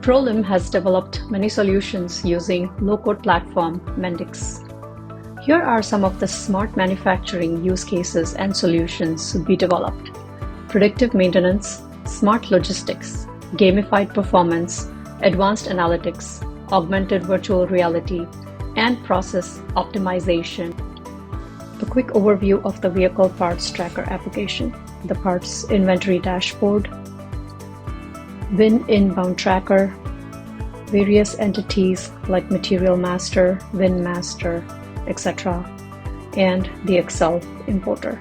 PROLIM has developed many solutions using low-code platform Mendix. Here are some of the smart manufacturing use cases and solutions we developed: predictive maintenance, smart logistics, gamified performance, advanced analytics, augmented virtual reality, and process optimization. A quick overview of the vehicle parts tracker application: the parts inventory dashboard, VIN inbound tracker, various entities like material master, VIN master, etc., and the Excel importer.